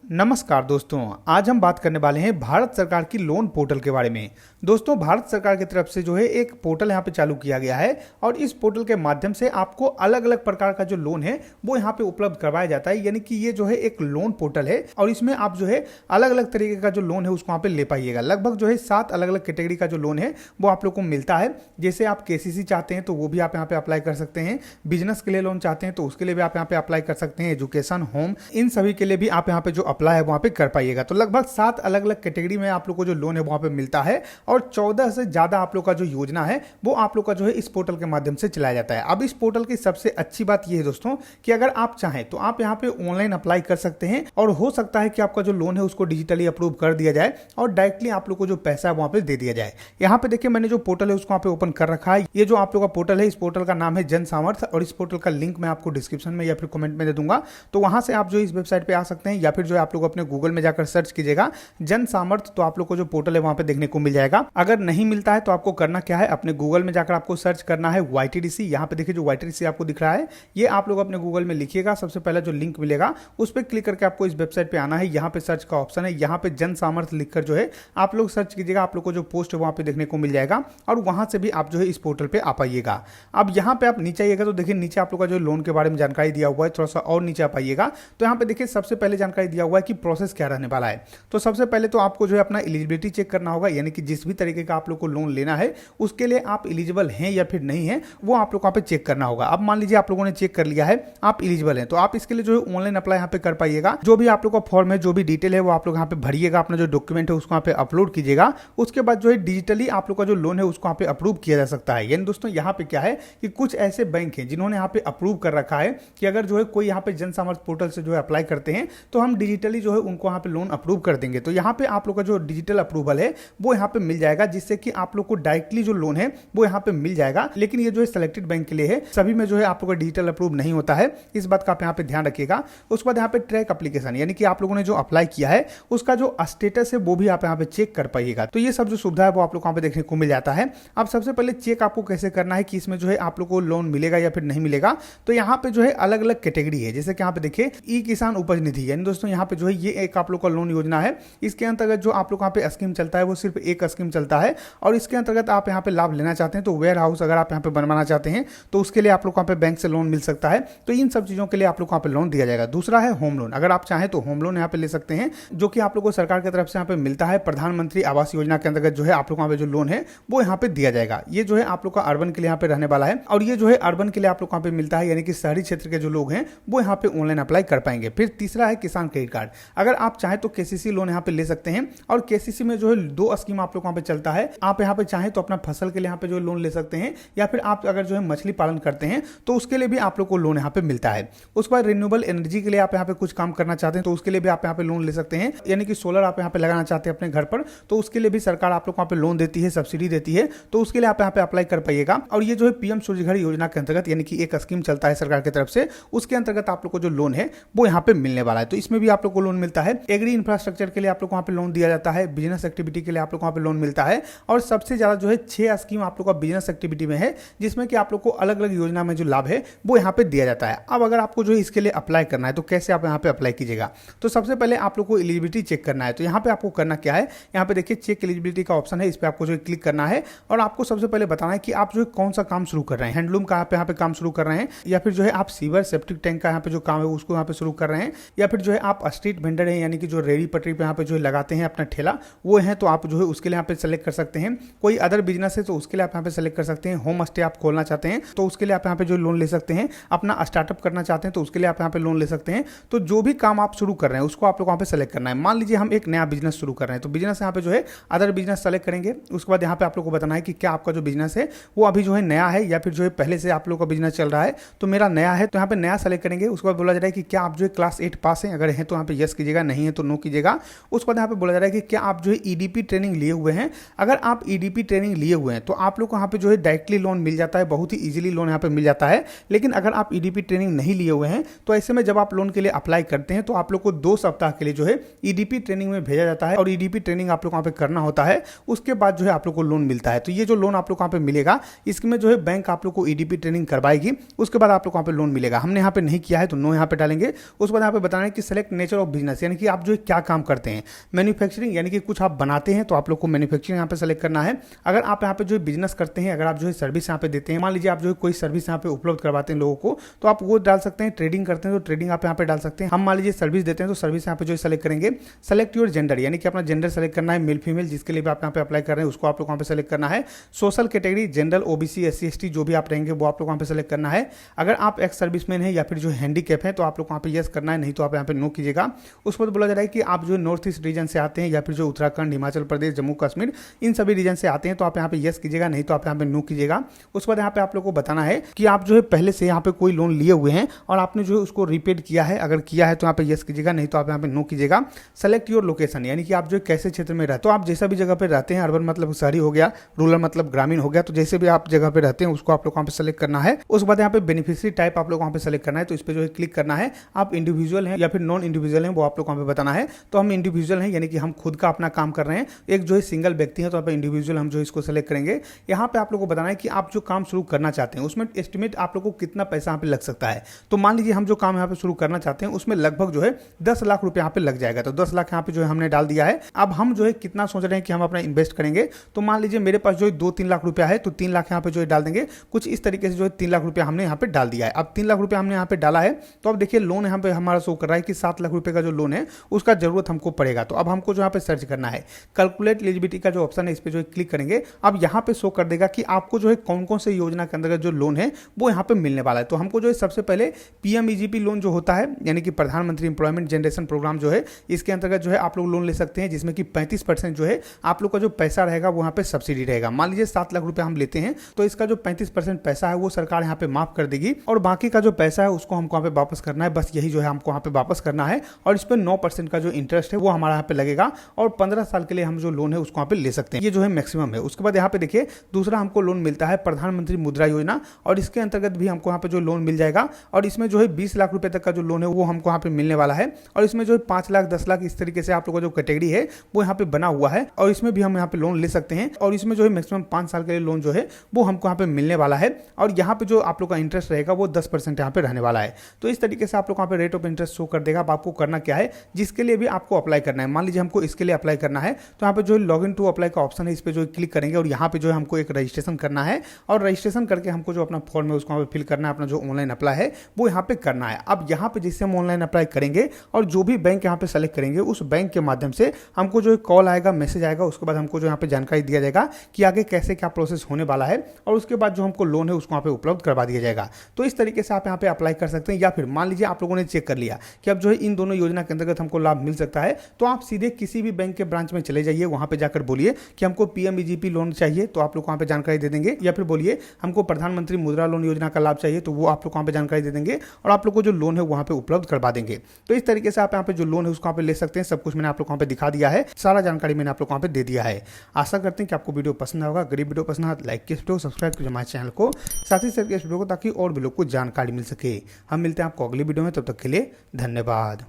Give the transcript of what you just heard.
नमस्कार दोस्तों, आज हम बात करने वाले हैं भारत सरकार की लोन पोर्टल के बारे में। दोस्तों, भारत सरकार की तरफ से जो है एक पोर्टल यहाँ पे चालू किया गया है और इस पोर्टल के माध्यम से आपको अलग अलग प्रकार का जो लोन है वो यहाँ पे उपलब्ध करवाया जाता है। यानी कि ये जो है एक लोन पोर्टल है और इसमें आप जो है अलग अलग तरीके का जो लोन है उसको यहाँ पे ले पाइएगा। लगभग जो है 7 अलग अलग कैटेगरी का जो लोन है वो आप लोग को मिलता है। जैसे आप केसीसी चाहते हैं तो वो भी आप यहाँ पे अप्लाई कर सकते हैं, बिजनेस के लिए लोन चाहते हैं तो उसके लिए भी आप यहाँ पे अप्लाई कर सकते हैं, एजुकेशन, होम, इन सभी के लिए भी आप यहाँ पे जो अप्लाई है वहाँ पे कर पाइएगा। तो लगभग 7 अलग अलग कैटेगरी में आप लोग को जो लोन है वहाँ पे मिलता है और 14 से ज़्यादा आप लोग का जो योजना है वो आप लोग का जो है इस पोर्टल के माध्यम से चलाया जाता है। अब इस पोर्टल की सबसे अच्छी बात यह है दोस्तों कि अगर आप चाहें तो आप यहाँ पे ऑनलाइन अप्लाई कर सकते हैं और हो सकता है कि आपका जो लोन है उसको डिजिटली अप्रूव कर दिया जाए और डायरेक्टली आप लोग को जो पैसा है वहाँ पे दे दिया जाए। यहाँ पे देखिए, मैंने जो पोर्टल है उसको यहाँ पे ओपन कर रखा है। ये जो आप लोग का पोर्टल है, इस पोर्टल का नाम है जन सामर्थ्य और इस पोर्टल का लिंक मैं आपको डिस्क्रिप्शन में या फिर कमेंट में दे दूंगा। तो वहां से आप जो इस वेबसाइट पे आ सकते हैं या फिर जो है आप लोग अपने गूगल में जाकर सर्च कीजिएगा जन सामर्थ्य, तो आप लोग को जो पोर्टल है वहां पे देखने को मिल जाएगा। अगर नहीं मिलता है तो आपको करना क्या है, अपने गूगल में जाकर आपको सर्च करना है YTDC। यहाँ पे देखिए जो YTDC आपको दिख रहा है ये आप लोग अपने गूगल में लिखिएगा। सबसे पहले जो लिंक मिलेगा उस पर क्लिक करके आपको इस वेबसाइट पे आना है। यहाँ पे सर्च का ऑप्शन है, यहाँ पे जन सामर्थ्य लिखकर जो है आप लोग सर्च कीजिएगा। आप लोग को जो पोस्ट है वहां पे देखने को मिल जाएगा और वहां से भी आप जो है इस पोर्टल पे आ पाइएगा। अब यहाँ पे आप नीचे आइएगा तो देखिए नीचे आप लोग का जो लोन के बारे में जानकारी दिया हुआ है। थोड़ा सा और नीचे आ पाइएगा तो यहाँ पे देखिए सबसे पहले जानकारी दिया हुआ है कि प्रोसेस क्या रहने वाला है। तो सबसे पहले तो आपको जो है अपना एलिजिबिलिटी चेक करना होगा, यानी कि जिस भी तरीके का आप लोग को लोन लेना है उसके लिए आप एलिजिबल हैं या फिर नहीं है वो आप लोग को यहाँ पे चेक करना होगा। अब मान लीजिए आप लोगों ने चेक कर लिया है, आप एलिजिबल हैं, तो आप इसके लिए जो है ऑनलाइन अप्लाई यहाँ पे कर पाइएगा। जो भी आप लोग का फॉर्म है, जो भी डिटेल है वो आप लोग यहाँ पे भरिएगा, अपना जो डॉक्यूमेंट है उसको यहाँ पे अपलोड कीजिएगा। उसके बाद जो है डिजिटली आप लोग का जो लोन है उसको यहाँ पे अप्रूव किया जा सकता है। यानी दोस्तों यहाँ पे क्या है कि कुछ ऐसे बैंक हैं जिन्होंने यहाँ पे अप्रूव कर रखा है कि अगर जो है कोई यहाँ पे जन सामर्थ्य पोर्टल से जो है अप्लाई करते हैं तो हम डिजिटली जो है उनको यहाँ पे लोन अप्रूव कर देंगे। तो यहाँ पे आप लोग का जो डिजिटल अप्रूवल है वो यहाँ पे मिल जाएगा, जिससे कि आप लोग को डायरेक्टली जो लोन है वो यहाँ पे मिल जाएगा। लेकिन ये जो है सिलेक्टेड बैंक के लिए है, सभी में जो है आप लोग का डिजिटल अप्रूव नहीं होता है, इस बात का आप यहाँ पे ध्यान रखिएगा। उसके बाद यहाँ पे ट्रैक एप्लीकेशन, यानी कि आप लोगों ने जो अप्लाई किया है उसका जो स्टेटस है वो भी आप यहाँ पे चेक कर पाइएगा। तो ये सब जो सुविधा है वो आप लोग को यहाँ पे देखने को मिल जाता है। अब सबसे पहले चेक आपको कैसे करना है कि इसमें जो है आप लोग को लोन मिलेगा या फिर नहीं मिलेगा। तो यहाँ पे जो है अलग अलग कैटेगरी है, जैसे कि यहाँ पे देखिए ई किसान उपज निधि, यानी दोस्तों यहाँ पे जो है ये एक आप लोग का लोन योजना है। इसके अंतर्गत जो आप लोग यहाँ पे स्कीम चलता है वो सिर्फ एक स्कीम चलता है और इसके अंतर्गत आप यहाँ पे लाभ लेना चाहते हैं तो वेयर हाउस अगर आप यहाँ पे बनवाना चाहते हैं तो उसके लिए आप लोग को यहाँ पे बैंक से लोन मिल सकता है। तो इन सब चीजों के लिए आप लोग को यहाँ पे लोन दिया जाएगा। दूसरा है होम लोन, अगर आप चाहें तो होम लोन यहाँ पे ले सकते हैं, जो कि आप लोग को सरकार की तरफ से यहाँ पे मिलता है। प्रधानमंत्री आवास योजना के अंतर्गत जो है आप लोग यहाँ पे जो लोन है वो यहाँ पे दिया जाएगा। ये जो है आप लोग का अर्बन के लिए यहाँ पे रहने वाला है और ये जो है अर्बन के लिए आप लोग यहाँ पे मिलता है, यानी कि शहरी क्षेत्र के जो लोग हैं वो यहाँ पे ऑनलाइन अप्लाई कर पाएंगे। फिर तीसरा है किसान क्रेडिट कार्ड, अगर आप चाहें तो केसीसी लोन यहाँ पे ले सकते हैं और केसीसी में जो है 2 स्कीम आप लोग यहाँ पे चलता है। आप यहाँ पे चाहें तो अपना फसल के लिए यहाँ पे जो लोन ले सकते हैं या फिर आप अगर जो है मछली पालन करते हैं तो उसके लिए भी आप लोग को लोन यहाँ पे मिलता है। उसके बाद रिन्यूएबल एनर्जी के लिए आप यहाँ पे कुछ काम करना चाहते हैं तो उसके लिए भी आप यहाँ पे लोन ले सकते हैं, यानी कि सोलर आप यहाँ पे लगाना चाहते हैं अपने घर पर तो उसके लिए भी सरकार आप लोग को यहाँ पे लोन देती है, सब्सिडी देती है, तो उसके लिए आप यहाँ पे अप्लाई कर पाइएगा। और ये जो है पीएम सूर्यघर योजना के अंतर्गत, यानी कि एक स्कीम चलता है सरकार की तरफ से, उसके अंतर्गत आप लोग को जो लोन है वो यहाँ पे मिलने वाला है। तो इसमें भी आप लोग को लोन मिलता है। एग्री इंफ्रास्ट्रक्चर के लिए आप लोग को वहाँ पे लोन दिया जाता है, बिजनेस एक्टिविटी के लिए आप लोग को वहाँ पे लोन मिलता है और सबसे ज्यादा जो है 6 स्कीम आप लोग का बिजनेस एक्टिविटी में है, जिसमें कि आप लोग को अलग अलग योजना में जो लाभ है वो यहाँ पे दिया जाता है। अब अगर आपको जो है इसके लिए अप्लाई करना है तो कैसे आप यहाँ पे अप्लाई कीजिएगा, तो सबसे पहले आप लोग को एलिजिबिलिटी चेक करना है। तो यहाँ पे आपको करना क्या है, यहाँ पे देखिए चेक एलिजिबिलिटी का ऑप्शन है, इस पे आपको जो है क्लिक करना है और आपको सबसे पहले बताना है कि आप जो है कौन सा काम शुरू कर रहे हैं, हैंडलूम का आप यहाँ पे काम शुरू कर रहे हैं या फिर जो है आप सीवर सेप्टिक टैंक का यहाँ पे जो काम है उसको यहाँ पे शुरू कर रहे हैं या फिर जो है आप स्ट्रीट वेंडर है, यानी कि जो रेडी पटरी पे यहाँ पे जो है लगाते हैं अपना ठेला वो है, तो आप जो है उसके लिए यहाँ पे सेलेक्ट कर सकते हैं। कोई अदर बिजनेस है तो उसके लिए आप यहाँ पे सेलेक्ट कर सकते हैं। होम स्टे आप खोलना चाहते हैं तो उसके लिए आप यहाँ पे जो लोन ले सकते हैं। अपना स्टार्टअप करना चाहते हैं तो उसके लिए आप यहाँ पे लोन ले सकते हैं। तो जो भी काम आप शुरू कर रहे हैं उसको आप लोग यहाँ पे सेलेक्ट करना है। मान लीजिए हम एक नया बिजनेस शुरू कर रहे हैं तो बिजनेस यहाँ पे जो है अदर बिजनेस सेलेक्ट करेंगे। उसके बाद यहाँ पे आप लोग को बताना है कि क्या आपका जो बिजनेस है वो अभी जो है नया है या फिर जो है पहले से आप लोग का बिजनेस चल रहा है। तो मेरा नया है तो यहाँ पे नया सेलेक्ट करेंगे। उसके बाद बोला जा रहा है कि क्या आप जो है क्लास 8 पास हैं, अगर है तो यहाँ पे यस कीजिएगा, नहीं है तो नो कीजिएगा। उसके बाद यहाँ पे बोला जा रहा है कि क्या आप जो है ईडीपी ट्रेनिंग लिए हुए हैं, अगर आप ईडीपी ट्रेनिंग लिए हुए हैं तो आप लोग को यहाँ पे जो है डायरेक्टली लोन मिल जाता है, बहुत ही इजीली लोन यहाँ पे मिल जाता है। लेकिन अगर आप ईडीपी ट्रेनिंग नहीं लिए हुए हैं तो ऐसे में जब आप लोन के लिए अप्लाई करते हैं तो आप लोग को 2 सप्ताह के लिए जो है ईडीपी ट्रेनिंग में भेजा जाता है और ईडीपी ट्रेनिंग आप लोग वहाँ पे करना होता है। उसके बाद जो है आप लोग को लोन मिलता है। तो ये जो लोन आप लोग वहाँ पे मिलेगा इसमें जो है बैंक आप लोग को ईडीपी ट्रेनिंग करवाएगी, उसके बाद आप लोग वहाँ पे लोन मिलेगा। हमने यहाँ पे नहीं किया है तो नो यहाँ पे डालेंगे। उसके बाद यहाँ पे बताना है कि select nature nature of business, यानी कि आप जो क्या काम करते हैं। मैन्युफैक्चरिंग यानी कि कुछ आप बनाते हैं तो आप लोग को मैन्युफैक्चरिंग यहाँ पे सेलेक्ट करना है। अगर आप यहाँ पे जो बिजनेस करते हैं, अगर आप जो है सर्विस यहाँ पे देते हैं, मान लीजिए आप जो है कोई सर्विस यहाँ पे उपलब्ध करवाते हैं लोगों को, तो आप वो डाल सकते हैं। ट्रेडिंग करते हैं तो ट्रेडिंग आप यहाँ पे डाल सकते हैं। हम मान लीजिए सर्विस देते हैं तो सर्विस यहाँ पे जो सेलेक्ट करेंगे। सेलेक्ट योर जेंडर, यानी कि अपना जेंडर सेलेक्ट करना है, मेल फीमेल, जिसके लिए भी आप यहाँ पे अप्लाई कर रहे हैं उसको आप लोग यहाँ पे सेलेक्ट करना है। Social category general, OBC, SC, ST जो भी आप रहेंगे वो आप लोग वहाँ पे सेलेक्ट करना है। अगर आप एक्स सर्विसमैन है या फिर जो हैंडीकैप है तो आप लोग वहाँ पे यस करना है, नहीं तो आप यहाँ पे नो कीजिएगा। उसके बाद बोला जा रहा है कि आप जो नॉर्थ ईस्ट रीजन से आते हैं या फिर जो उत्तराखंड, हिमाचल प्रदेश, जम्मू कश्मीर, इन सभी रीजन से आते हैं तो आप यहाँ पे यस कीजिएगा, नहीं तो आप यहाँ पे नो कीजिएगा। उसके बाद यहाँ पे आप लोग को बताना है कि आप जो है पहले से यहाँ पे कोई लोन लिए हुए हैं और आपने जो है उसको रीपेड किया है, अगर किया है तो यहाँ पे यस कीजिएगा, नहीं तो आप यहाँ पे नो कीजिएगा। सेलेक्ट योर लोकेशन, यानी कि आप जो कैसे क्षेत्र में रहते हो, आप जैसा भी जगह पे रहते हैं, अर्बन मतलब शहरी हो गया, रूरल मतलब ग्रामीण हो गया, तो जैसे भी आप जगह पे रहते हैं उसको आप लोग वहाँ पे सेलेक्ट करना है। उसके बाद यहाँ पे बेनिफिशियरी टाइप आप लोग वहाँ पे सेलेक्ट करना है, तो इस पे जो है क्लिक करना है। आप इंडिविजुअल हैं या फिर नॉन इंडिविजुअल हैं वो आप लोग वहाँ पे बताना है। तो हम इंडिविजुअल हैं, यानी कि हम खुद का अपना काम कर रहे हैं, एक जो है सिंगल व्यक्ति है, तो आप इंडिविजुअल हम जो इसको सेलेक्ट करेंगे। यहाँ पे आप लोग को बताना है कि आप जो काम शुरू करना चाहते हैं उसमें एस्टिमेट आप लोग को कितना पैसा यहाँ पे लग सकता है। तो मान लीजिए हम जो काम यहाँ पे शुरू करना चाहते हैं उसमें लगभग जो है 10 लाख रुपए यहाँ पे लग जाएगा, तो 10 लाख यहाँ पे जो है हमने डाल दिया है। अब हम जो है कितना सोच रहे हैं कि हम अपना इन्वेस्ट करेंगे, तो मान लीजिए मेरे पास जो है 2-3 लाख रुपया है, तो 3 लाख यहाँ पे जो है डाल देंगे। कुछ इस तरीके से जो है 3 लाख रुपया हमने यहाँ पे डाल दिया है। अब 3 लाख रुपया हमने यहाँ पे डाला है, तो अब देखिए लोन यहाँ पे हमारा शो कर रहा है कि 7 लाख रुपए का जो लोन है उसका जरूरत हमको पड़ेगा। तो अब हमको जो यहाँ पे सर्च करना है, कैलकुलेट एलिजिबिलिटी का जो ऑप्शन है इस पे जो है क्लिक करेंगे। अब यहाँ पे शो कर देगा कि आपको जो है कौन कौन से योजना के अंतर्गत जो लोन है वो यहाँ पे मिलने वाला है। तो हमको जो है सबसे पहले पीएमईजीपी लोन जो होता है, यानी कि प्रधानमंत्री एम्प्लॉयमेंट जनरेशन प्रोग्राम जो है, इसके अंतर्गत जो है आप लोग लोन ले सकते हैं, जिसमें कि 35% जो है आप लोग का जो पैसा रहेगा वो यहाँ पे सब्सिडी रहेगा। मान लीजिए 7 लाख रुपए हम लेते हैं तो इसका जो 35% पैसा है वो सरकार यहाँ पे माफ कर देगी और बाकी का जो पैसा है उसको हमको यहाँ पे वापस करना है। बस यही जो है हमको यहाँ पे वापस करना है और इस पर 9% का जो इंटरेस्ट है वो हमारा यहाँ पे लगेगा और 15 साल के लिए हम जो लोन है उसको यहाँ पे ले सकते हैं। ये जो है मैक्सिमम है। उसके बाद यहाँ पे देखिए दूसरा हमको लोन मिलता है प्रधानमंत्री मुद्रा योजना, और इसके अंतर्गत भी हमको यहाँ पे जो लोन मिल जाएगा और इसमें जो है 20 लाख रुपए तक का जो लोन है वो हमको यहाँ पे मिलने वाला है। और इसमें जो है 5 लाख 10 लाख इस तरीके से आप लोगों का जो कैटेगरी है वो यहाँ पे बना हुआ है और इसमें भी हम यहाँ पे लोन ले सकते हैं। और इसमें जो है मैक्सिमम 5 साल के लिए लोन जो है वो हमको यहाँ पे मिलने वाला है और यहाँ पे जो आप लोग का इंटरेस्ट रहेगा वो 10% यहाँ पे रहने वाला है। तो इस तरीके से आप लोग यहाँ पे रेट ऑफ इंटरेस्ट शो कर देगा। अब आपको करना क्या है, जिसके लिए भी आपको अप्लाई करना है, मान लीजिए हमको इसके लिए अप्लाई करना है तो यहाँ पे जो लॉग इन टू अप्लाई का ऑप्शन है इस पे जो क्लिक करेंगे और यहाँ पे जो है हमको एक रजिस्ट्रेशन करना है और रजिस्ट्रेशन करके हमको जो अपना फॉर्म है उसको यहाँ पे फिल करना है, अपना जो ऑनलाइन अप्लाई है वो यहाँ पे करना है। अब यहाँ पे जिससे हम ऑनलाइन अप्लाई करेंगे और जो भी बैंक यहाँ पे सेलेक्ट करेंगे उस बैंक के माध्यम से हमको जो कॉल आएगा, मैसेज आएगा, उसके बाद हमको जो यहाँ पे जानकारी दिया जाएगा कि आगे कैसे क्या प्रोसेस होने वाला है और उसके बाद जो हमको लोन है उसको यहाँ पे उपलब्ध करवा दिया जाएगा। तो इस तरीके से आप यहाँ पे अप्लाई कर सकते हैं। या फिर मान लीजिए आप लोगों ने चेक कर लिया कि अब जो है इन दोनों योजना के अंतर्गत हमको लाभ मिल सकता है, तो आप सीधे किसी भी बैंक के ब्रांच में चले जाइए, वहां पे जाकर बोलिए कि हमको पीएमईजीपी लोन चाहिए, तो आप लोग वहां पे जानकारी दे देंगे। या फिर बोलिए हमको प्रधानमंत्री मुद्रा लोन योजना का लाभ चाहिए, तो वो आप लोग वहां पे जानकारी दे देंगे और आप लोग को जो लोन है वहां पे उपलब्ध करवा देंगे। तो इस तरीके से आप यहाँ पे जो लोन है उसको यहाँ पे ले सकते हैं। सब कुछ मैंने आप लोग वहां पे दिखा दिया है, सारा जानकारी मैंने आप लोग वहां पे दे दिया है। आशा करते हैं कि आपको वीडियो पसंद होगा। गरीब वीडियो पसंद आए लाइक कीजिए, वीडियो सब्सक्राइब कीजिए हमारे चैनल को, साथ ही शेयर कीजिए इस वीडियो को ताकि और भी लोग को जानकारी मिल सके। हम मिलते हैं आपको अगली वीडियो में, तब तक के लिए धन्यवाद।